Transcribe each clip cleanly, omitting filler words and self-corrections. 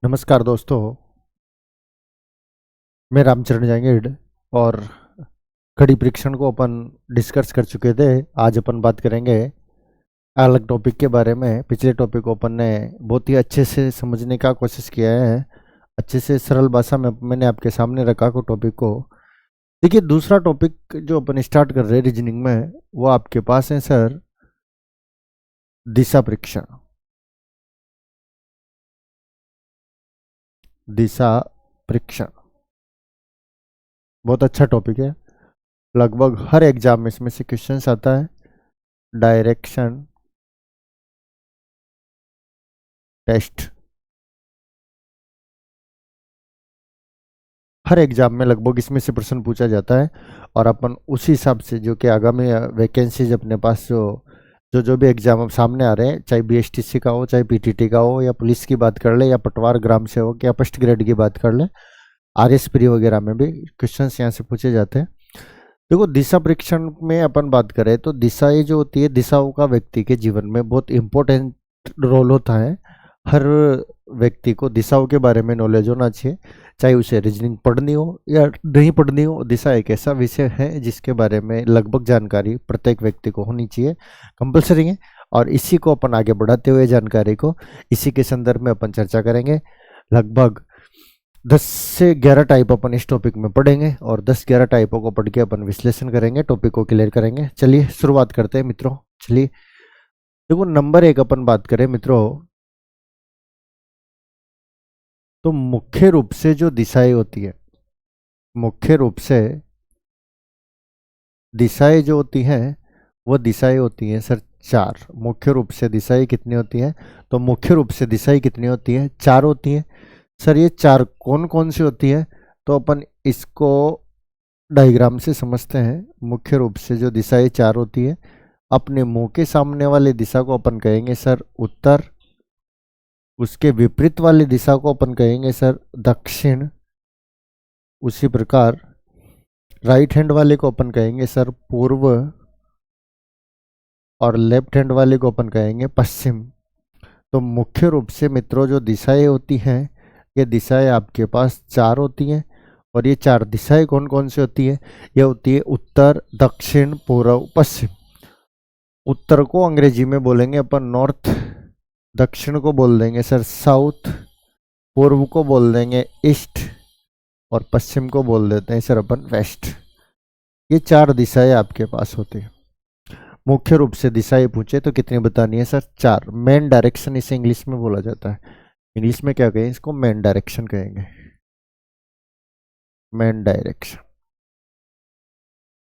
नमस्कार दोस्तों, मैं रामचरण जांगीड़ और खड़ी परीक्षण को अपन डिस्कस कर चुके थे। आज अपन बात करेंगे अलग टॉपिक के बारे में। पिछले टॉपिक को अपन ने बहुत ही अच्छे से समझने का कोशिश किया है, अच्छे से सरल भाषा में मैंने आपके सामने रखा को टॉपिक को। देखिए, दूसरा टॉपिक जो अपन स्टार्ट कर रहे हैं रीजनिंग में, वो आपके पास है सर दिशा परीक्षण। दिशा परीक्षण बहुत अच्छा टॉपिक है, लगभग हर एग्जाम में इसमें से क्वेश्चंस आता है। डायरेक्शन टेस्ट हर एग्जाम में लगभग इसमें से प्रश्न पूछा जाता है, और अपन उसी हिसाब से जो कि आगामी वैकेंसीज अपने पास जो भी एग्जाम अब सामने आ रहे हैं, चाहे बीएसटीसी का हो, चाहे पीटीटी का हो, या पुलिस की बात कर ले, या पटवार ग्राम सेवक, या फर्स्ट ग्रेड की बात कर ले, आरएस प्री वगैरह में भी क्वेश्चंस यहाँ से पूछे जाते हैं। देखो, दिशा परीक्षण में अपन बात करें तो दिशाएं जो होती है, दिशाओं का व्यक्ति के जीवन में बहुत इंपॉर्टेंट रोल होता है। हर व्यक्ति को दिशाओं के बारे में नॉलेज होना चाहिए, चाहे उसे रीजनिंग पढ़नी हो या नहीं पढ़नी हो। दिशा एक ऐसा विषय है जिसके बारे में लगभग जानकारी प्रत्येक व्यक्ति को होनी चाहिए, कंपलसरी है। और इसी को अपन आगे बढ़ाते हुए जानकारी को इसी के संदर्भ में अपन चर्चा करेंगे। लगभग 10 से 11 टाइप अपन इस टॉपिक में पढ़ेंगे, और 10-11 टाइपों को पढ़ के अपन विश्लेषण करेंगे, टॉपिक को क्लियर करेंगे। चलिए शुरुआत करते हैं मित्रों। चलिए देखो, नंबर 1 अपन बात करें मित्रों, तो मुख्य रूप से जो दिशाएं होती है, मुख्य रूप से दिशाएं जो होती हैं, वो दिशाएं होती हैं सर 4। मुख्य रूप से दिशाएं कितनी होती हैं? तो मुख्य रूप से दिशाएं कितनी होती हैं? 4 होती हैं। सर ये 4 कौन कौन सी होती है? तो अपन इसको डायग्राम से समझते हैं। मुख्य रूप से जो दिशाएं 4 होती है, अपने मुंह के सामने वाले दिशा को अपन कहेंगे सर उत्तर, उसके विपरीत वाली दिशा को अपन कहेंगे सर दक्षिण, उसी प्रकार राइट हैंड वाले को अपन कहेंगे सर पूर्व, और लेफ्ट हैंड वाले को अपन कहेंगे पश्चिम। तो मुख्य रूप से मित्रों जो दिशाएं होती हैं, ये दिशाएं आपके पास 4 होती हैं। और ये 4 दिशाएं कौन कौन सी होती है? ये होती है उत्तर, दक्षिण, पूर्व, पश्चिम। उत्तर को अंग्रेजी में बोलेंगे अपन नॉर्थ, दक्षिण को बोल देंगे सर साउथ, पूर्व को बोल देंगे ईस्ट, और पश्चिम को बोल देते हैं सर अपन वेस्ट। ये 4 दिशाएं आपके पास होती है। मुख्य रूप से दिशाएं पूछे तो कितनी बतानी है सर? 4। मेन डायरेक्शन इसे इंग्लिश में बोला जाता है। इंग्लिश में क्या कहें इसको? मेन डायरेक्शन कहेंगे। मेन डायरेक्शन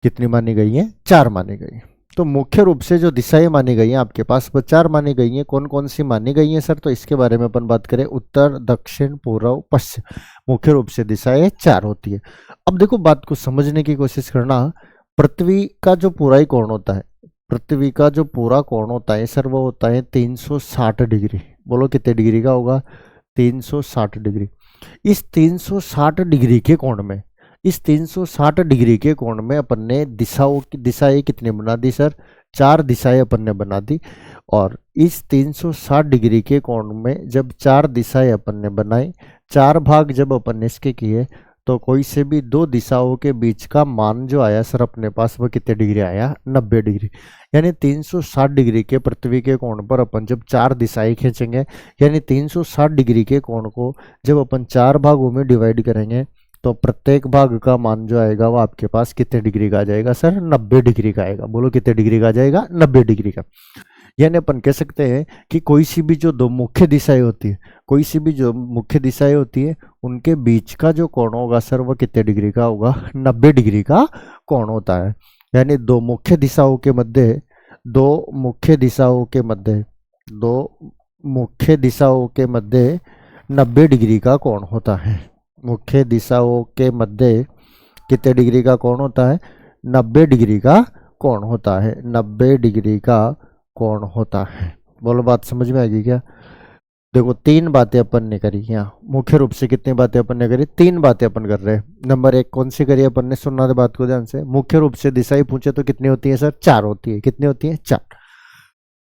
कितनी मानी गई है? 4 मानी गई है। तो मुख्य रूप से जो दिशाएं मानी गई हैं आपके पास, वो 4 मानी गई हैं। कौन कौन सी मानी गई हैं सर? तो इसके बारे में अपन बात करें, उत्तर, दक्षिण, पूर्व, पश्चिम। मुख्य रूप से दिशाएं 4 होती है। अब देखो, बात को समझने की कोशिश करना। पृथ्वी का जो पूरा ही कोण होता है, पृथ्वी का जो पूरा कोण होता है सर, वो होता है 360 डिग्री। बोलो कितने डिग्री का होगा? 360 डिग्री। इस 360 डिग्री के कोण में, इस 360 डिग्री के कोण में अपन ने दिशाएं कितनी बना दी सर? 4 दिशाएं अपन ने बना दी। और इस 360 डिग्री के कोण में जब 4 दिशाएं अपन ने बनाई, 4 भाग जब अपन ने इसके किए, तो कोई से भी 2 दिशाओं के बीच का मान जो आया सर अपने पास, वो कितने डिग्री आया? 90 डिग्री। यानी 360 डिग्री के पृथ्वी के कोण पर अपन जब 4 दिशाएं खींचेंगे, यानी 360 डिग्री के कोण को जब अपन 4 भागों में डिवाइड करेंगे, तो प्रत्येक भाग का मान जो आएगा वो आपके पास कितने डिग्री का आ जाएगा सर? 90 डिग्री का आएगा। बोलो कितने डिग्री का आ जाएगा? 90 डिग्री का। यानी अपन कह सकते हैं कि कोई सी भी जो 2 मुख्य दिशाएं होती है, कोई सी भी जो मुख्य दिशाएं होती है, उनके बीच का जो कोण होगा सर, वो कितने डिग्री का होगा? 90 डिग्री का कोण होता है। यानी 2 मुख्य दिशाओं के मध्य, 2 मुख्य दिशाओं के मध्य, 2 मुख्य दिशाओं के मध्य 90 डिग्री का कोण होता है। मुख्य दिशाओं के मध्य कितने डिग्री का कोण होता है? 90 डिग्री का कोण होता है। 90 डिग्री का कोण होता है। बोलो बात समझ में आएगी क्या? देखो, 3 बातें अपन ने करी यहाँ। मुख्य रूप से कितनी बातें अपन ने करी? 3 बातें अपन कर रहे हैं। नंबर 1 कौन सी करी अपन ने? सुनना है बात को ध्यान से। मुख्य रूप से दिशाएं पूछे तो कितनी होती है सर? 4 होती है। कितनी होती है? 4।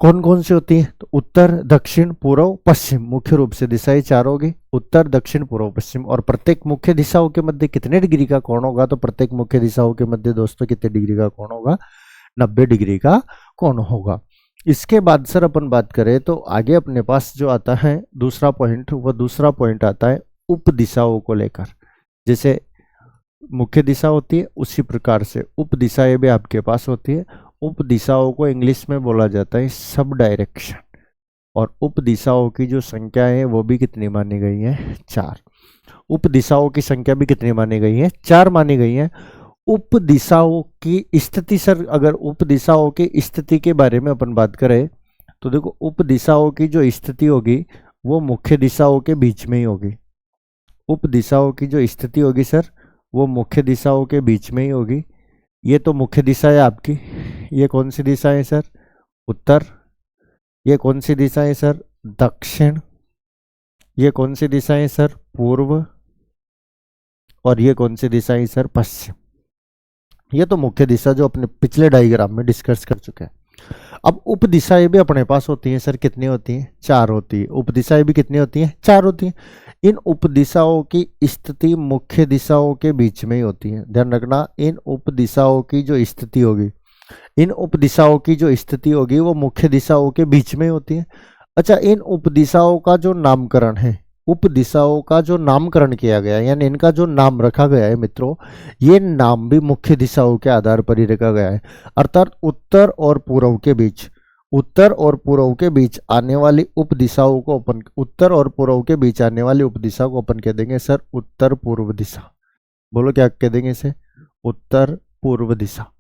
कौन कौन सी होती है? तो उत्तर, दक्षिण, पूर्व, पश्चिम, मुख्य रूप से दिशाएं चार होगी, उत्तर, दक्षिण, पूर्व, पश्चिम। और प्रत्येक मुख्य दिशाओं के मध्य कितने डिग्री का कोण होगा? तो प्रत्येक मुख्य दिशाओं के मध्य दोस्तों कितने डिग्री का कोण होगा? 90 डिग्री का कोण होगा। इसके बाद सर अपन बात करें तो आगे अपने पास जो आता है दूसरा पॉइंट, वो दूसरा पॉइंट आता है उप दिशाओं को लेकर। जैसे मुख्य दिशा होती है उसी प्रकार से उप दिशाएं भी आपके पास होती है। उप दिशाओं को इंग्लिश में बोला जाता है सब डायरेक्शन। और उप दिशाओं की जो संख्या है वो भी कितनी मानी गई है? 4। उप दिशाओं की संख्या भी कितनी मानी गई है? 4 मानी गई है। उप दिशाओं की स्थिति सर, अगर उप दिशाओं की स्थिति के बारे में अपन बात करें तो देखो, उप दिशाओं की जो स्थिति होगी वो मुख्य दिशाओं के बीच में ही होगी। उप दिशाओं की जो स्थिति होगी सर वो मुख्य दिशाओं के बीच में ही होगी। ये तो मुख्य दिशा है आपकी। ये कौन सी दिशा है सर? उत्तर। ये कौन सी दिशा है सर? दक्षिण। ये कौन सी दिशा है सर? पूर्व। और ये कौन सी दिशा है सर? पश्चिम। ये तो मुख्य दिशा जो अपने पिछले डायग्राम में डिस्कस कर चुके हैं। अब उप दिशाएं भी अपने पास होती हैं सर, कितनी होती हैं? 4 होती है। उप दिशाएं भी कितनी होती हैं? 4 होती हैं। इन उप दिशाओं की स्थिति मुख्य दिशाओं के बीच में ही होती है। ध्यान रखना, इन उप दिशाओं की जो स्थिति होगी, इन उप दिशाओं की जो स्थिति होगी वो मुख्य दिशाओं के बीच में होती है। अच्छा, इन उप दिशाओं का जो नामकरण है, उप दिशाओं का जो नामकरण किया गया है, यानी इनका जो नाम रखा गया है मित्रों, ये नाम भी मुख्य दिशाओं के आधार पर ही रखा गया है। अर्थात उत्तर और पूर्व के बीच, उत्तर और पूर्व के बीच आने वाली उप दिशाओं को अपन, उत्तर और पूर्व के बीच आने वाली उप दिशा को अपन कह देंगे सर उत्तर पूर्व दिशा। बोलो क्या कह देंगे इसे? उत्तर पूर्व दिशा।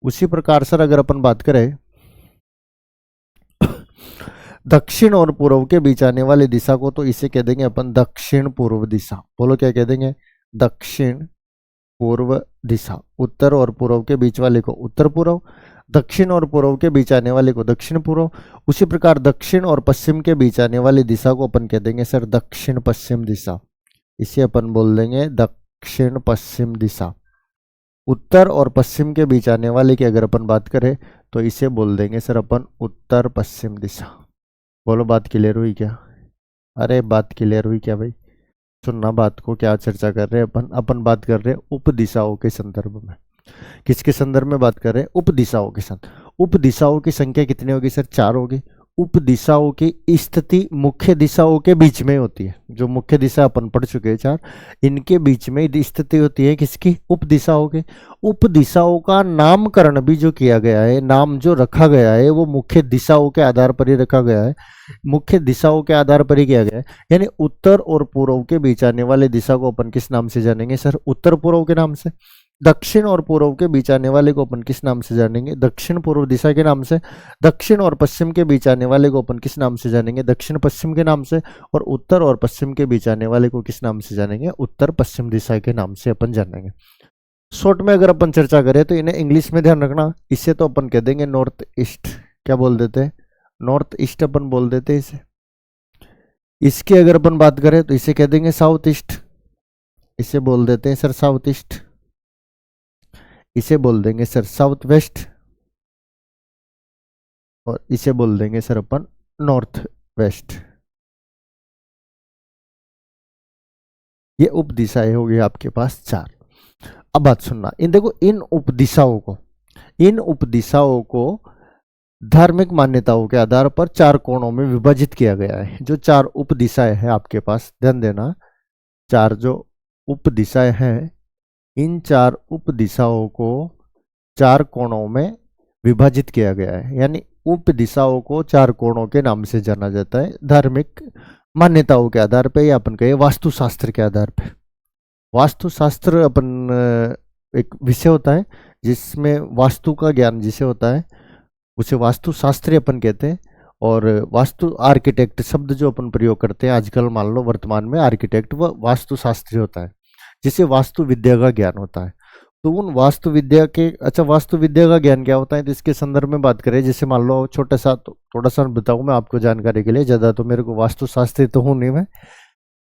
उसी प्रकार सर अगर अपन बात करें दक्षिण और पूर्व के बीच आने वाली दिशा को, तो इसे कह देंगे अपन दक्षिण पूर्व दिशा। बोलो क्या कह देंगे? दक्षिण पूर्व दिशा। उत्तर और पूर्व के बीच वाले को उत्तर पूर्व, दक्षिण और पूर्व के बीच आने वाले को दक्षिण पूर्व। उसी प्रकार दक्षिण और पश्चिम के बीच आने वाली दिशा को अपन कह देंगे सर दक्षिण पश्चिम दिशा। इसे अपन बोल देंगे दक्षिण पश्चिम दिशा। उत्तर और पश्चिम के बीच आने वाले की अगर अपन बात करें तो इसे बोल देंगे सर अपन उत्तर पश्चिम दिशा। बोलो बात क्लियर हुई क्या? अरे बात क्लियर हुई क्या भाई? सुनना बात को, क्या चर्चा कर रहे हैं अपन बात कर रहे हैं उप दिशाओं के संदर्भ में। किसके संदर्भ में बात कर रहे हैं? उप दिशाओं के संदर्भ। उप दिशाओं की संख्या कितनी होगी सर? 4 होगी। उप दिशाओं की स्थिति मुख्य दिशाओं के बीच में होती है। जो मुख्य दिशा अपन पढ़ चुके हैं 4, इनके बीच में स्थिति होती है किसकी? उप दिशाओं के। उप दिशाओं का नामकरण भी जो किया गया है, नाम जो रखा गया है वो मुख्य दिशाओं के आधार पर ही रखा गया है, मुख्य दिशाओं के आधार पर ही किया गया है। यानी उत्तर और पूर्व के बीच आने वाले दिशा को अपन किस नाम से जानेंगे सर? उत्तर पूर्व के नाम से। दक्षिण और पूर्व के बीच आने वाले को अपन किस नाम से जानेंगे? दक्षिण पूर्व दिशा के नाम से। दक्षिण और पश्चिम के बीच आने वाले को अपन किस नाम से जानेंगे? दक्षिण पश्चिम के नाम से। और उत्तर और पश्चिम के बीच आने वाले को किस नाम से जानेंगे? उत्तर पश्चिम दिशा के नाम से अपन जानेंगे। शॉर्ट में अगर अपन चर्चा करें तो इन्हें इंग्लिश में ध्यान रखना, इसे तो अपन कह देंगे नॉर्थ ईस्ट। क्या बोल देते हैं? नॉर्थ ईस्ट अपन बोल देते हैं इसे। इसकी अगर अपन बात करें तो इसे कह देंगे साउथ ईस्ट। इसे बोल देते हैं सर साउथ ईस्ट। इसे बोल देंगे सर साउथ वेस्ट। और इसे बोल देंगे सर अपन नॉर्थ वेस्ट। ये उप दिशाएं होगी आपके पास 4। अब बात सुनना, इन देखो इन उप दिशाओं को धार्मिक मान्यताओं के आधार पर 4 कोणों में विभाजित किया गया है। जो 4 उप दिशाएं हैं आपके पास, ध्यान देना, 4 जो उप दिशाएं हैं, इन 4 उप दिशाओं को 4 कोणों में विभाजित किया गया है। यानी उप दिशाओं को 4 कोणों के नाम से जाना जाता है, धार्मिक मान्यताओं के आधार पर, या अपन कहे वास्तुशास्त्र के आधार पर। वास्तुशास्त्र अपन एक विषय होता है जिसमें वास्तु का ज्ञान जिसे होता है उसे वास्तुशास्त्री अपन कहते हैं। और वास्तु आर्किटेक्ट शब्द जो अपन प्रयोग करते हैं आजकल, मान लो वर्तमान में, आर्किटेक्ट वह वास्तुशास्त्री होता है जिसे वास्तु विद्या का ज्ञान होता है। तो उन वास्तु विद्या के, अच्छा वास्तु विद्या का ज्ञान क्या होता है तो इसके संदर्भ में बात करें। जैसे मान लो छोटा सा, थोड़ा सा बताऊं मैं आपको जानकारी के लिए, ज़्यादा तो मेरे को वास्तुशास्त्री तो हूँ नहीं मैं।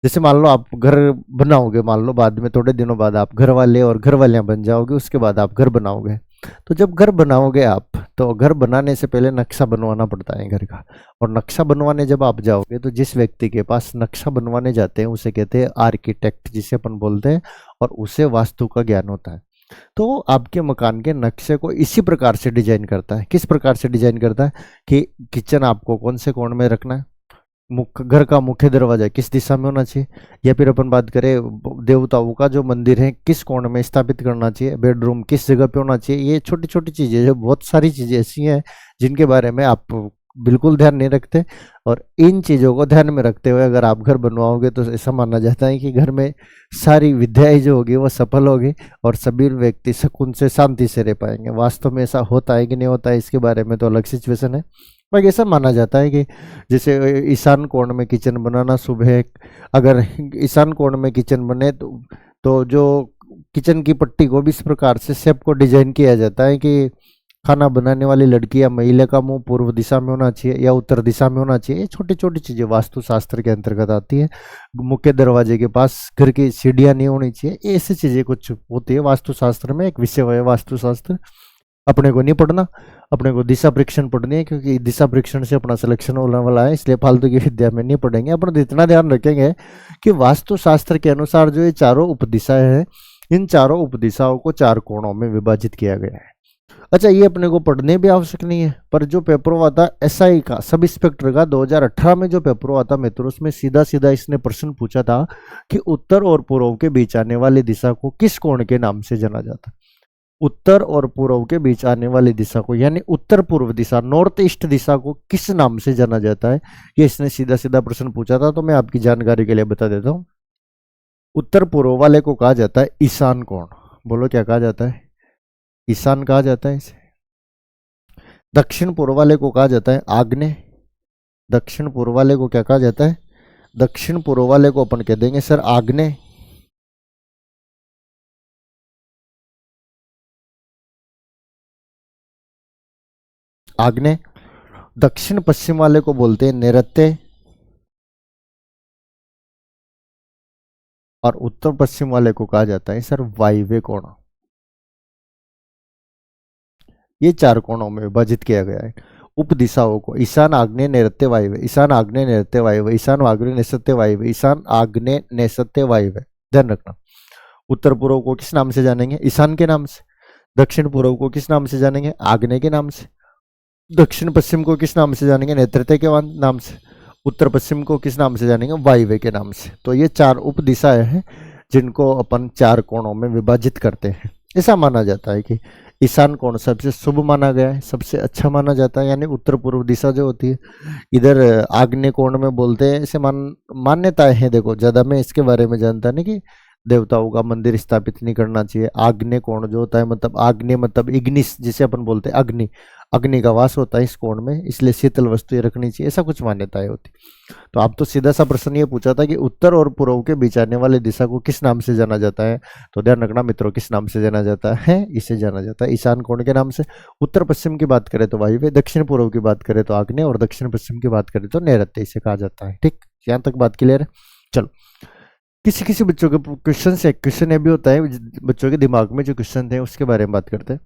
जैसे मान लो आप घर बनाओगे, मान लो बाद में थोड़े दिनों बाद आप घर वाले और घर वालियाँ बन जाओगे, उसके बाद आप घर बनाओगे। तो जब घर बनाओगे आप, तो घर बनाने से पहले नक्शा बनवाना पड़ता है घर का। और नक्शा बनवाने जब आप जाओगे तो जिस व्यक्ति के पास नक्शा बनवाने जाते हैं उसे कहते हैं आर्किटेक्ट, जिसे अपन बोलते हैं, और उसे वास्तु का ज्ञान होता है। तो वो आपके मकान के नक्शे को इसी प्रकार से डिजाइन करता है। किस प्रकार से डिजाइन करता है कि किचन आपको कौन से कोण में रखना है, घर का मुख्य दरवाजा किस दिशा में होना चाहिए, या फिर अपन बात करें देवताओं का जो मंदिर है किस कोण में स्थापित करना चाहिए, बेडरूम किस जगह पे होना चाहिए। ये छोटी छोटी चीजें, जो बहुत सारी चीजें ऐसी हैं जिनके बारे में आप बिल्कुल ध्यान नहीं रखते। और इन चीजों को ध्यान में रखते हुए अगर आप घर बनवाओगे तो ऐसा माना जाता है कि घर में सारी विद्याएं जो होगी वो सफल होगी और सभी व्यक्ति सुकून से शांति से रह पाएंगे। वास्तव में ऐसा होता है कि नहीं होता है इसके बारे में तो अलग सिचुएशन है, पर ऐसा माना जाता है कि जैसे ईशान कोण में किचन बनाना शुभ है। अगर ईशान कोण में किचन बने तो जो किचन की पट्टी को भी इस प्रकार से शेप को डिजाइन किया जाता है कि खाना बनाने वाली लड़की या महिला का मुंह पूर्व दिशा में होना चाहिए या उत्तर दिशा में होना चाहिए। छोटी छोटी चीजें वास्तु शास्त्र के अंतर्गत आती है। मुख्य दरवाजे के पास घर की सीढ़ियां नहीं होनी चाहिए, ऐसी चीजें कुछ होती है वास्तु शास्त्र में। एक विषय है वास्तु शास्त्र, अपने को नहीं पढ़ना, अपने को दिशा परीक्षण पढ़नी है, क्योंकि दिशा परीक्षण से अपना सिलेक्शन होने वाला है, इसलिए फालतू की विद्या में नहीं पढ़ेंगे। अपन इतना ध्यान रखेंगे कि वास्तु शास्त्र के अनुसार जो ये चारों उपदिशाएं हैं, इन चारों उपदिशाओं को 4 कोणों में विभाजित किया गया है। अच्छा, ये अपने को पढ़ने भी आवश्यक नहीं है, पर जो पेपर हुआ था एसआई का, सब इंस्पेक्टर का 2018 में जो पेपर हुआ था मित्रों, उसमें सीधा सीधा इसने प्रश्न पूछा था कि उत्तर और पूर्व के बीच आने वाली दिशा को किस कोण के नाम से जाना जाता है। उत्तर और पूर्व के बीच आने वाली दिशा को, यानी उत्तर पूर्व दिशा, नॉर्थ ईस्ट दिशा को किस नाम से जाना जाता है, ये इसने सीधा सीधा प्रश्न पूछा था। तो मैं आपकी जानकारी के लिए बता देता हूँ। उत्तर पूर्व वाले को कहा जाता है ईशान कोण। बोलो क्या कहा जाता है? ईशान कहा जाता है इसे। दक्षिण पूर्व वाले को कहा जाता है आग्नेय। दक्षिण पूर्व वाले को क्या कहा जाता है? दक्षिण पूर्व वाले को अपन कह देंगे सर आग्नेय। आग्नेय। दक्षिण पश्चिम वाले को बोलते हैं नैऋत्य, और उत्तर पश्चिम वाले को कहा जाता है सर वायव्य कोण। ये 4 कोणों में विभाजित किया गया है उप दिशाओं को। ईशान, आग्नेय, नैऋत्य, वायव्य। ईशान, आग्नेय, नैऋत्य, वायव्य। ईशान, आग्नेय, नैऋत्य, वायव्य। ईशान, आग्नेय, नैऋत्य, वायव्य। ध्यान रखना। उत्तर पूर्व को किस नाम से जानेंगे? ईशान के नाम से। दक्षिण पूर्व को किस नाम से जानेंगे? आग्नेय के नाम से। दक्षिण पश्चिम को किस नाम से जानेंगे? नैऋत्य के नाम से। उत्तर पश्चिम को किस नाम से जानेंगे? वायव्य के नाम से। तो ये 4 उप दिशाएं हैं जिनको अपन 4 कोणों में विभाजित करते हैं। ऐसा माना जाता है कि ईशान कोण सबसे शुभ माना गया है, सबसे अच्छा माना जाता है। यानी उत्तर पूर्व दिशा जो होती है, इधर आग्नेय कोण में बोलते हैं, ऐसे मान्यताएं हैं। देखो, ज्यादा मैं इसके बारे में जानता नहीं कि देवताओं का मंदिर स्थापित नहीं करना चाहिए। आग्नेय कोण जो होता है, मतलब आग्नेय मतलब इग्निस, जिसे अपन बोलते हैं अग्नि, अग्नि का वास होता है इस कोण में, इसलिए शीतल वस्तुएं रखनी चाहिए, ऐसा कुछ मान्यताएं होती। तो आप तो सीधा सा प्रश्न ये पूछा था कि उत्तर और पूर्व के बीच आने वाली दिशा को किस नाम से जाना जाता है। तो ध्यान रखना मित्रों, किस नाम से जाना जाता है? इसे जाना जाता है ईशान कोण के नाम से। उत्तर पश्चिम की बात करें तो वायव्य, दक्षिण पूर्व की बात करें तो आग्नेय, और दक्षिण पश्चिम की बात करें तो नैऋत्य इसे कहा जाता है। ठीक, यहाँ तक बात क्लियर है? चलो, किसी किसी बच्चों के क्वेश्चन ये भी होता है, बच्चों के दिमाग में जो क्वेश्चन थे उसके बारे में बात करते हैं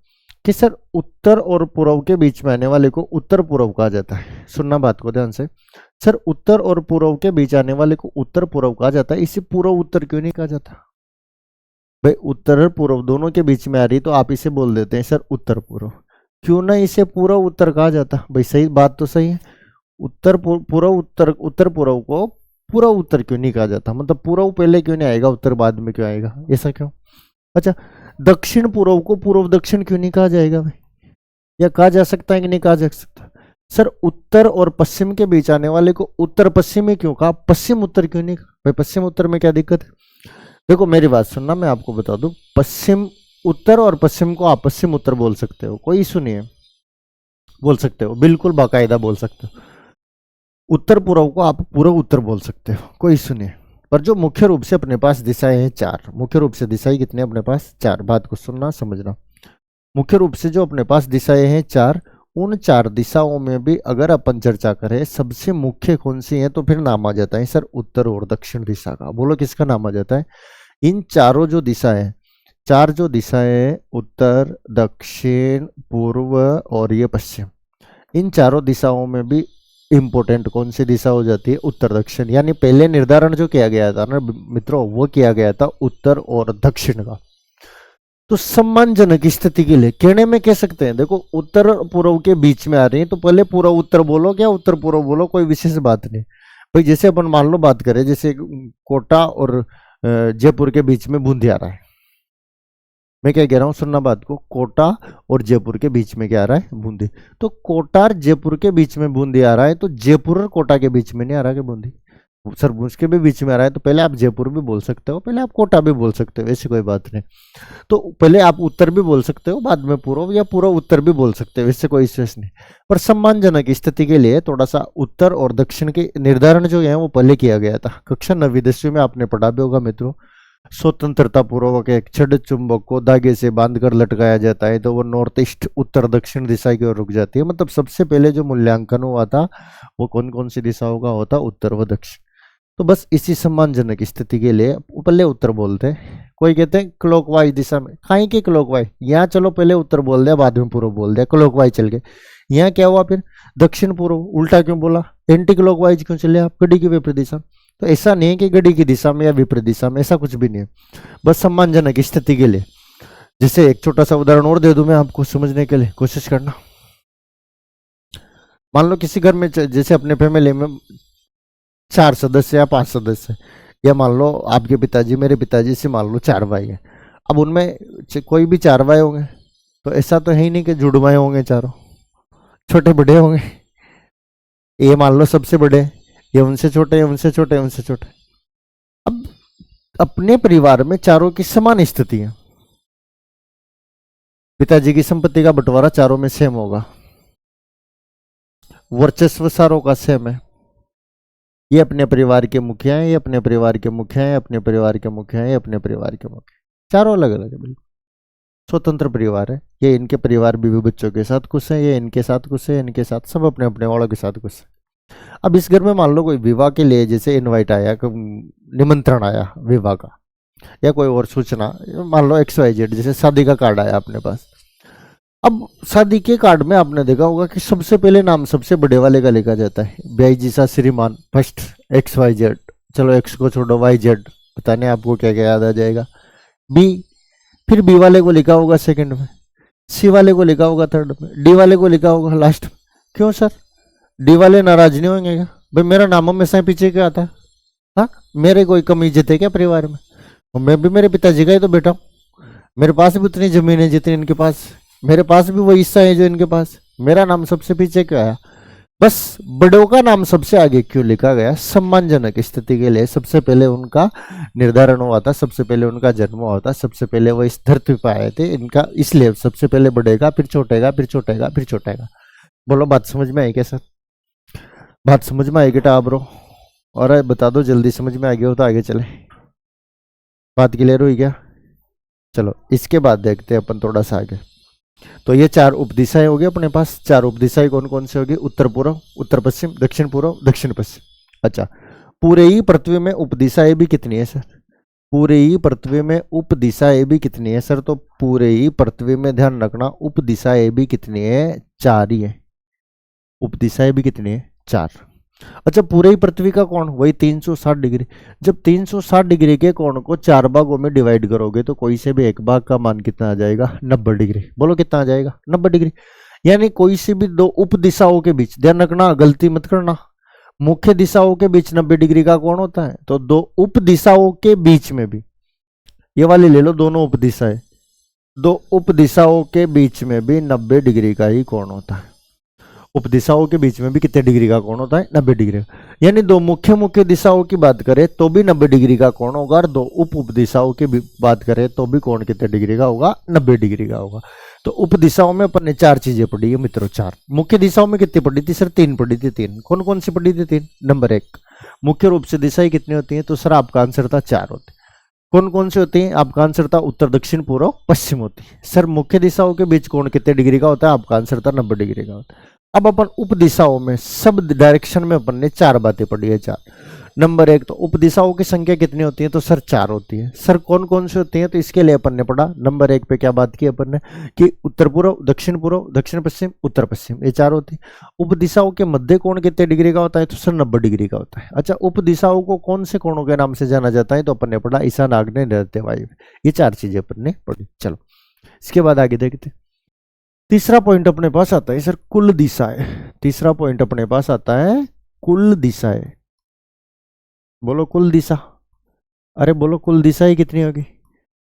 कि सर उत्तर और पूर्व के बीच में आने वाले को उत्तर पूर्व कहा जाता है। सुनना बात को ध्यान से। सर उत्तर और पूर्व के बीच आने वाले को उत्तर पूर्व कहा जाता है, इसे पूर्व उत्तर क्यों नहीं कहा जाता? भाई उत्तर और पूर्व दोनों के बीच में आ रही तो आप इसे बोल देते हैं सर उत्तर पूर्व, क्यों ना इसे पूर्व उत्तर कहा जाता? भाई सही बात तो सही है। उत्तर पूर्व उत्तर, उत्तर पूर्व को पूर्व उत्तर क्यों नहीं कहा जाता? मतलब पूर्व पहले क्यों नहीं आएगा, उत्तर बाद में क्यों आएगा, ऐसा क्यों? अच्छा, दक्षिण पूर्व को पूर्व दक्षिण क्यों नहीं कहा जाएगा भाई? या कहा जा सकता है कि नहीं कहा जा सकता? सर उत्तर और पश्चिम के बीच आने वाले को उत्तर पश्चिमी क्यों कहा, पश्चिम उत्तर क्यों नहीं कहा? भाई पश्चिम उत्तर में क्या दिक्कत है? देखो मेरी बात सुनना, मैं आपको बता दूं, पश्चिम उत्तर और पश्चिम को आप पश्चिम उत्तर बोल सकते हो, कोई इशू नहीं है, बोल सकते हो, बिल्कुल बाकायदा बोल सकते हो। उत्तर पूर्व को आप पूर्व उत्तर बोल सकते हो, कोई इशू नहीं है। पर जो मुख्य रूप से अपने पास दिशाएं हैं 4, मुख्य रूप से दिशाएं कितने अपने पास? 4। बात को सुनना समझना। मुख्य रूप से जो अपने पास दिशाएं हैं 4, उन 4 दिशाओं में भी अगर अपन चर्चा करें सबसे मुख्य कौन सी है, तो फिर नाम आ जाता है सर उत्तर और दक्षिण दिशा का। बोलो किसका नाम आ जाता है? इन चारों जो दिशा है, चार जो दिशाएं उत्तर, दक्षिण, पूर्व और ये पश्चिम, इन चारों दिशाओं में भी इंपॉर्टेंट कौन सी दिशा हो जाती है? उत्तर दक्षिण। यानी पहले निर्धारण जो किया गया था ना मित्रों, वो किया गया था उत्तर और दक्षिण का। तो सम्मानजनक स्थिति के लिए कहने में कह सकते हैं, देखो उत्तर और पूर्व के बीच में आ रही है, तो पहले पूर्व उत्तर बोलो, क्या उत्तर पूर्व बोलो, कोई विशेष बात नहीं भाई। जैसे अपन मान लो बात करें, जैसे कोटा और जयपुर के बीच में बूंदी आ रहा है, मैं क्या कह रहा हूँ, सुनना बात को, कोटा और जयपुर के बीच में क्या आ रहा है? बूंदी। तो कोटा और जयपुर के बीच में बूंदी आ रहा है, तो जयपुर और कोटा के बीच में नहीं आ रहा कि बूंदी? सर उसके भी बीच में आ रहा है, तो पहले आप जयपुर भी बोल सकते हो, पहले आप कोटा भी बोल सकते हो, ऐसी कोई बात नहीं। तो पहले आप उत्तर भी बोल सकते हो, बाद में पूर्व, या पूर्व उत्तर भी बोल सकते हो, इससे कोई इश्यूज नहीं। पर सम्मानजनक स्थिति के लिए थोड़ा सा उत्तर और दक्षिण के निर्धारण जो है वो पहले किया गया था। कक्षा 9वीं 10वीं में आपने पढ़ा भी होगा मित्रों। स्वतंत्रता पूर्वक एक छड़ चुंबक को धागे से बांधकर लटकाया जाता है, तो वो नॉर्थ ईस्ट उत्तर दक्षिण दिशा की ओर रुक जाती है। मतलब सबसे पहले जो मूल्यांकन हुआ था वो कौन कौन सी दिशाओं का होता? उत्तर व दक्षिण। तो बस इसी सम्मानजनक स्थिति के लिए पहले उत्तर बोलते हैं। कोई कहते हैं क्लॉकवाइज दिशा में, खाई के क्लॉकवाइज, यहाँ चलो पहले उत्तर बोल दिया, बाद में पूर्व बोल दिया, क्लॉकवाइज चल गए। यहाँ क्या हुआ फिर? दक्षिण पूर्व, उल्टा क्यों बोला? एंटी क्लॉकवाइज क्यों चले आप? घड़ी की विपरीत दिशा। तो ऐसा नहीं है कि घड़ी की दिशा में या विपरीत दिशा में, ऐसा कुछ भी नहीं है, बस सम्मानजनक स्थिति के लिए। जैसे एक छोटा सा उदाहरण और दे दूं मैं आपको समझने के लिए, कोशिश करना। मान लो किसी घर में, जैसे अपने फैमिली में 4 सदस्य या 5 सदस्य, या मान लो आपके पिताजी, मेरे पिताजी से मान लो 4 भाई हैं। अब उनमें कोई भी 4 भाई होंगे, तो ऐसा तो है ही नहीं कि जुड़वाए होंगे चारों, छोटे बड़े होंगे। ये मान लो सबसे बड़े, ये उनसे छोटे, उनसे छोटे, उनसे छोटे। अब अपने परिवार में चारों की समान स्थिति है, पिताजी की संपत्ति का बंटवारा चारों में सेम होगा, वर्चस्व सारों का सेम है। ये अपने परिवार के मुखिया हैं, ये अपने परिवार के मुखिया हैं, अपने परिवार के मुखिया हैं, ये अपने परिवार के मुखिया, चारों अलग अलग है, बिल्कुल स्वतंत्र परिवार है। ये इनके परिवार बीवी बच्चों के साथ खुश है, ये इनके साथ खुश है, इनके साथ, सब अपने अपने वालों के साथ खुश है। अब इस घर में मान लो कोई विवाह के लिए जैसे इनवाइट आया, निमंत्रण आया विवाह का, या कोई और सूचना, मान लो XYZ, जैसे शादी का कार्ड आया अपने पास। अब शादी के कार्ड में आपने देखा होगा कि सबसे पहले नाम सबसे बड़े वाले का लिखा जाता है, ब्याई जी सा श्रीमान फर्स्ट XYZ, चलो X को छोड़ो YZ, पता नहीं आपको क्या क्या याद आ जाएगा। B, फिर B वाले को लिखा होगा सेकंड में, C वाले को लिखा होगा थर्ड में, D वाले को लिखा होगा लास्ट में। क्यों सर? D वाले नाराज नहीं होंगे क्या? भाई मेरा नाम हमेशा पीछे क्या आता है? हाँ, मेरे कोई कमी इज्जत है क्या परिवार में? और मैं भी मेरे पिताजी का ही तो बेटा हूँ, मेरे पास भी उतनी जमीन है जितनी इनके पास, मेरे पास भी वही हिस्सा है जो इनके पास, मेरा नाम सबसे पीछे क्यों आया? बस बड़ों का नाम सबसे आगे क्यों लिखा गया? सम्मानजनक स्थिति के लिए सबसे पहले उनका निर्धारण हुआ था, सबसे पहले उनका जन्म हुआ था, सबसे पहले वो इस धरती पर आए थे इनका, इसलिए सबसे पहले बढ़ेगा, फिर छोटेगा, फिर छोटेगा, फिर छोटेगा। बोलो बात समझ में आई क्या सर? बात समझ में आएगी टा ब्रो? और बता दो जल्दी, समझ में आ गया हो तो आगे चले। बात क्लियर हुई क्या? चलो इसके बाद देखते हैं अपन थोड़ा सा आगे। तो ये 4 उपदिशाएं होगी अपने पास। 4 उपदिशाएं कौन कौन सी होगी? उत्तर पूर्व, उत्तर पश्चिम, दक्षिण पूर्व, दक्षिण पश्चिम। अच्छा, पूरे ही पृथ्वी में उपदिशाएं भी कितनी है सर? पूरे ही पृथ्वी में उपदिशाएं भी कितनी है सर? तो पूरे ही पृथ्वी में ध्यान रखना, उपदिशाएं भी कितनी है? 4 ही है। उपदिशाएं भी कितनी है? 4। अच्छा, पूरे ही पृथ्वी का कोण वही 360 डिग्री। जब 360 डिग्री के कोण को 4 भागों में डिवाइड करोगे तो कोई से भी एक भाग का मान कितना आ जाएगा? 90 डिग्री। बोलो कितना आ जाएगा? 90 डिग्री। यानी कोई से भी 2 उप दिशाओं के बीच, ध्यान रखना गलती मत करना, मुख्य दिशाओं के बीच 90 डिग्री का कोण होता है, तो 2 उप दिशाओं के बीच में भी, ये वाली ले लो दोनों उप दिशाएं, 2 उप दिशाओं के बीच में भी 90 डिग्री का ही कोण होता है। उपदिशाओं के बीच में भी कितने डिग्री का कोण होता है? 90 डिग्री। यानी 2 मुख्य दिशाओं की बात करें तो भी 90 डिग्री का कोण होगा, और 2 उप दिशाओं की बात करें तो भी कोण कितने डिग्री का होगा? 90 डिग्री का होगा। तो उप दिशाओं में अपन ने 4 चीजें पढ़ी है मित्रों, 4। मुख्य दिशाओं में कितनी पढ़ी थी सर? 3 पढ़ी थी। 3 कौन कौन सी पढ़ी थी? 3। नंबर 1, मुख्य रूप से दिशाएं कितनी होती हैं? तो सर आपका आंसर था 4 होती। कौन कौन सी होती है? आपका आंसर था उत्तर, दक्षिण, पूर्व, पश्चिम होती है। सर मुख्य दिशाओं के बीच कोण कितने डिग्री का होता है? आपका आंसर था 90 डिग्री का होता है। अब अपन उप दिशाओं में सब डायरेक्शन में अपन ने 4 बातें पढ़ी है। 4 नंबर एक, तो उपदिशाओं की संख्या कितनी होती है? तो सर 4 होती है। सर कौन कौन सी होती है? तो इसके लिए अपन ने पढ़ा नंबर एक पे क्या बात की अपन ने कि उत्तर पूर्व, दक्षिण पश्चिम, उत्तर पश्चिम, ये 4 होती है। उपदिशाओं के मध्य कोण कितने डिग्री का होता है? तो सर 90 डिग्री का होता है। अच्छा, उपदिशाओं को कौन से कोणों के नाम से जाना जाता है? तो अपन ने पढ़ा ईशान, आग्नेय, नैऋत्य, वायव्य। ये 4 चीजें अपन ने पढ़ी। चलो इसके बाद आगे देखते। तीसरा पॉइंट अपने पास आता है सर कुल दिशाएं। तीसरा पॉइंट अपने पास आता है कुल दिशाएं। बोलो कुल दिशा। अरे बोलो कुल दिशाएं कितनी होगी?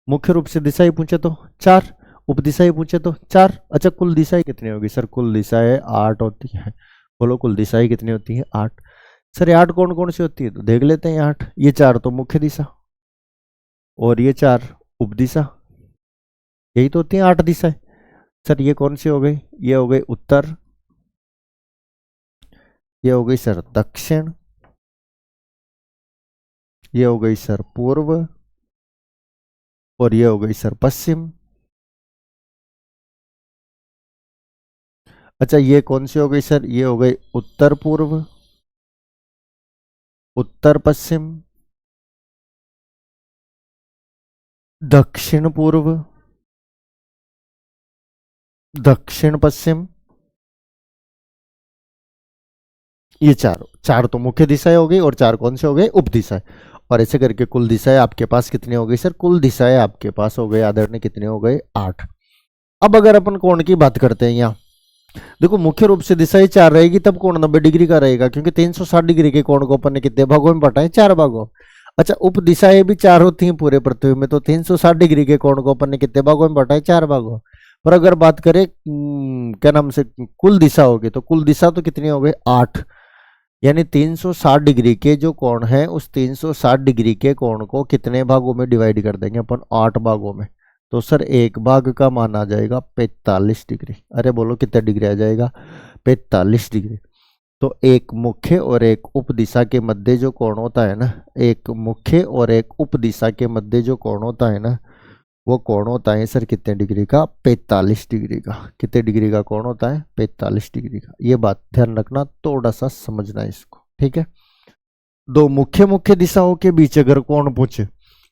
मुख्य रूप से दिशाएं पूछे तो 4, उपदिशाएं पूछे तो 4। अच्छा, कुल दिशाएं कितनी होगी? सर कुल दिशाएं 8 होती है। बोलो कुल दिशाएं कितनी होती है? 8। सर ये 8 कौन कौन सी होती है? तो देख लेते हैं। 8, ये 4 तो मुख्य दिशा और ये 4 उपदिशा, यही तो होती है 8 दिशाएं। सर ये कौन सी हो गई? ये हो गई उत्तर, ये हो गई सर दक्षिण, ये हो गई सर पूर्व, और ये हो गई सर पश्चिम। अच्छा, ये कौन सी हो गई सर? ये हो गई उत्तर पूर्व, उत्तर पश्चिम, दक्षिण पूर्व, दक्षिण पश्चिम। ये चार चार तो मुख्य दिशाएं हो गई और 4 कौन से हो गए? उप दिशाएं। और ऐसे करके कुल दिशाएं आपके पास कितनी हो गई सर? कुल दिशाएं आपके पास हो गए आदरणीय कितने हो गए? 8। अब अगर अपन कोण की बात करते हैं यहाँ, देखो मुख्य रूप से दिशाएं 4 रहेगी तब कोण 90 डिग्री का रहेगा, क्योंकि 360 डिग्री के कोण को अपन ने कितने भागों में बांटा है? 4 भागों। अच्छा, उप दिशाएं भी 4 होती हैं पूरे पृथ्वी में, तो 360 डिग्री के कोण को अपन ने कितने भागों में बांटा है? 4 भागों। पर अगर बात करें क्या नाम से कुल दिशा होगी, तो कुल दिशा तो कितनी हो गई? 8। यानी 360 डिग्री के जो कोण है उस 360 डिग्री के कोण को कितने भागों में डिवाइड कर देंगे अपन? 8 भागों में। तो सर एक भाग का मान आ जाएगा 45 डिग्री। अरे बोलो कितने डिग्री आ जाएगा? 45 डिग्री। तो एक मुख्य और एक उप दिशा के मध्य जो कोण होता है ना, एक मुख्य और एक उप दिशा के मध्य जो कोण होता है ना, वो कोण होता है सर कितने डिग्री का? 45 डिग्री का। कितने डिग्री का कोण होता है? 45 डिग्री का। ये बात ध्यान रखना, थोड़ा सा समझना इसको, ठीक है। दो मुख्य मुख्य दिशाओं के बीच अगर कोण पूछे,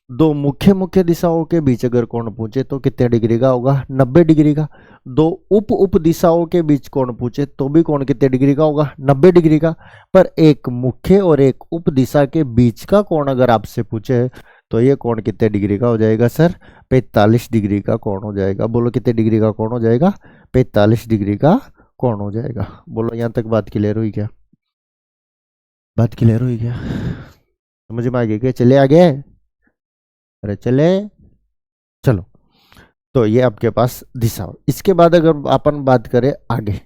दो मुख्य मुख्य दिशाओं के बीच अगर कोण पूछे तो कितने डिग्री का होगा? 90 डिग्री का। दो उप उप दिशाओं के बीच कोण पूछे तो भी कोण कितने डिग्री का होगा? 90 डिग्री का। पर एक मुख्य और एक उप दिशा के बीच का कोण अगर आपसे पूछे तो ये कोण कितने डिग्री का हो जाएगा सर? 45 डिग्री का कोण हो जाएगा। बोलो कितने डिग्री का कोण हो जाएगा? 45 डिग्री का कोण हो जाएगा। बोलो यहां तक बात क्लियर हुई क्या? बात क्लियर हुई क्या? समझ में आ गई क्या? चले आगे? अरे चले, चलो। तो ये आपके पास दिशा। इसके बाद अगर अपन बात करें आगे,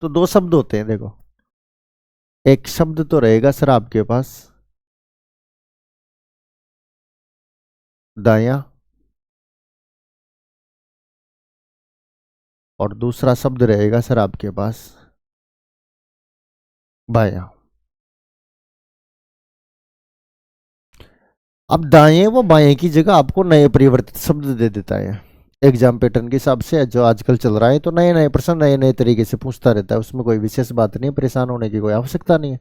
तो 2 शब्द होते हैं देखो। एक शब्द तो रहेगा सर आपके पास दाया, और दूसरा शब्द रहेगा सर आपके पास बाया। अब दाएं व बाएं की जगह आपको नए परिवर्तित शब्द दे देता है एग्जाम पैटर्न के हिसाब से जो आजकल चल रहा है। तो नए नए प्रश्न नए नए तरीके से पूछता रहता है, उसमें कोई विशेष बात नहीं, परेशान होने की कोई आवश्यकता नहीं है।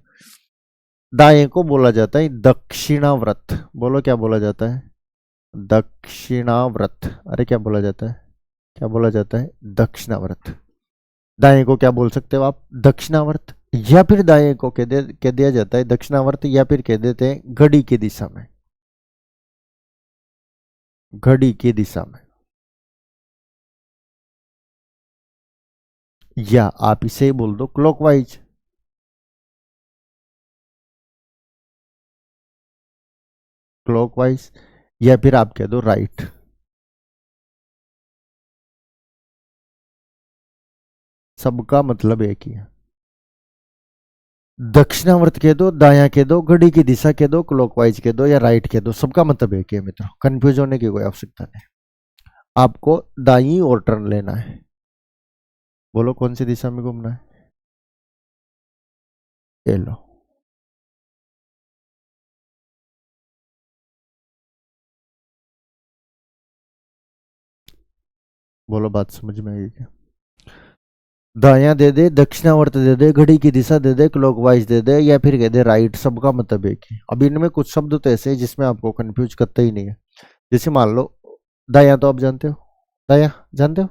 दाएं को बोला जाता है दक्षिणाव्रत। बोलो क्या बोला जाता है? दक्षिणाव्रत। अरे क्या बोला जाता है? क्या बोला जाता है? दक्षिणावर्त। दाएं को क्या बोल सकते हो आप? दक्षिणावर्त। या फिर दाएं को कह दिया जाता है दक्षिणावर्त, या फिर कह देते हैं घड़ी की दिशा में। घड़ी की दिशा में, या आप इसे बोल दो क्लॉकवाइज। क्लॉकवाइज, या फिर आप कह दो राइट। सबका मतलब एक ही है। दक्षिणावर्त कह दो, दाया कह दो, घड़ी की दिशा कह दो, क्लॉकवाइज कह दो, या राइट कह दो, सबका मतलब एक ही है मित्रों। कंफ्यूज होने की कोई आवश्यकता नहीं। आपको दाई और टर्न लेना है। बोलो कौन सी दिशा में घूमना है? ये लो। बोलो बात समझ में आई क्या? दायां दे दे, दक्षिणावर्त दे दे, घड़ी की दिशा दे दे, क्लॉकवाइज दे दे, या फिर कह दे राइट, सबका मतलब एक ही। अब इनमें कुछ शब्द तो ऐसे हैं जिसमें आपको कंफ्यूज करता ही नहीं है। जैसे मान लो दायां, तो आप जानते हो, दायां जानते हो,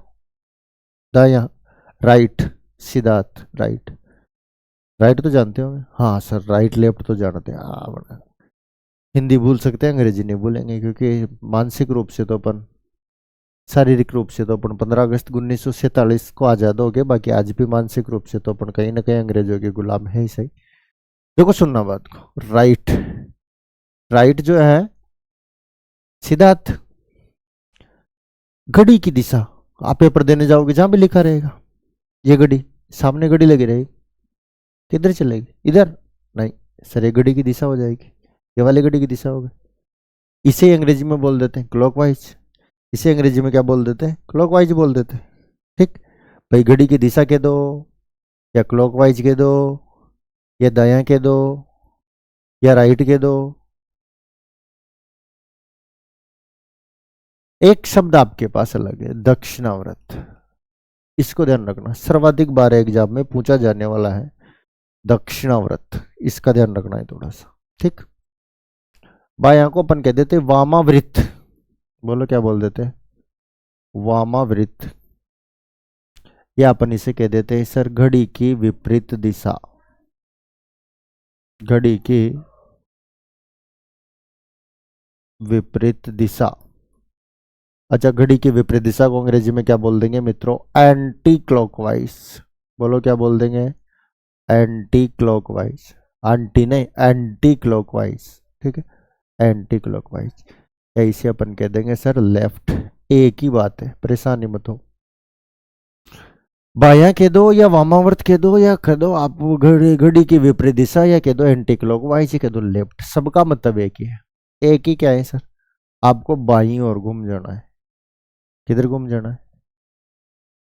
दायां राइट, सिद्धार्थ राइट, राइट तो जानते हो। हाँ सर, राइट लेफ्ट तो जानते हैं। हाँ बड़ा हिंदी भूल सकते हैं, अंग्रेजी नहीं भूलेंगे, क्योंकि मानसिक रूप से तो अपन, शारीरिक रूप से तो अपन 15 अगस्त 1947 को आजाद हो गए, बाकी आज भी मानसिक रूप से तो अपन कहीं ना कहीं अंग्रेजों के गुलाम है ही सही। देखो सुनना बात को, राइट, राइट जो है सिद्धार्थ, घड़ी की दिशा, आप पेपर देने जाओगे जहां भी लिखा रहेगा, ये घड़ी, सामने घड़ी लगी रहेगी, किधर चलेगी, इधर नहीं सर, ये घड़ी की दिशा हो जाएगी, ये वाली घड़ी की दिशा होगी। इसे ही अंग्रेजी में बोल देते हैं क्लॉकवाइज, इसे अंग्रेजी में क्या बोल देते हैं, क्लॉकवाइज बोल देते हैं। ठीक भाई, घड़ी की दिशा कह दो, या क्लॉकवाइज कह दो, या दायां कह दो, या राइट कह दो। एक शब्द आपके पास अलग है, दक्षिणावर्त, इसको ध्यान रखना, सर्वाधिक बार एग्जाम में पूछा जाने वाला है दक्षिणावर्त, इसका ध्यान रखना है थोड़ा सा। ठीक, बायां को अपन कह देते वामावृत, बोलो क्या बोल देते हैं, वामावृत, या अपन इसे कह देते हैं सर घड़ी की विपरीत दिशा, घड़ी की विपरीत दिशा। अच्छा, घड़ी की विपरीत दिशा को अंग्रेजी में क्या बोल देंगे मित्रों, एंटी क्लॉकवाइज, बोलो क्या बोल देंगे, एंटी क्लॉकवाइज, एंटी नहीं एंटी क्लॉकवाइज, ठीक है, एंटी क्लॉकवाइज, या इसे अपन कह देंगे सर लेफ्ट, एक ही बात है, परेशानी मत हो। बायां कह दो या वामावर्त कह दो, या कह दो आप घड़ी, घड़ी की विपरीत दिशा, या कह दो एंटी क्लॉकवाइज, कह दो लेफ्ट, सबका मतलब एक ही है। एक ही क्या है सर, आपको बाईं ओर घूम जाना है। किधर घूम जाना है,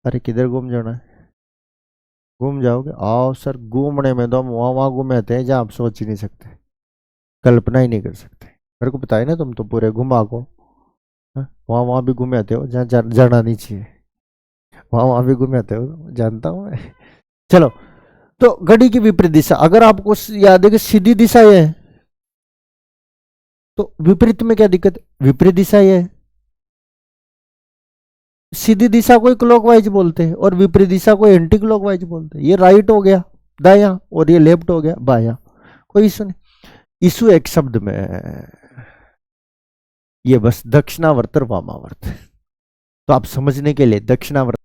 अरे किधर घूम जाना है, घूम जाओगे, आओ सर, घूमने में तो हम वहां वहां घूमे थे जहां आप सोच ही नहीं सकते, कल्पना ही नहीं कर सकते। मेरे को पता है ना, तुम तो पूरे घुमा को वहां वहां भी घूमे आते हो जहाँ जाना नहीं चाहिए, वहां वहां भी घूमे आते हो, जानता हूँ मैं। चलो, तो घड़ी की विपरीत दिशा, अगर आपको याद है कि सीधी दिशा ये है, तो विपरीत में क्या दिक्कत है, विपरीत दिशा ये है, सीधी दिशा को क्लॉकवाइज बोलते हैं और विपरीत दिशा को एंटी क्लॉकवाइज बोलते हैं। ये राइट हो गया दायां, और ये लेफ्ट हो गया बायां, कोई इशू नहीं। इशू एक शब्द में है, ये बस दक्षिणावर्त और वामावर्त। तो आप समझने के लिए दक्षिणावर्त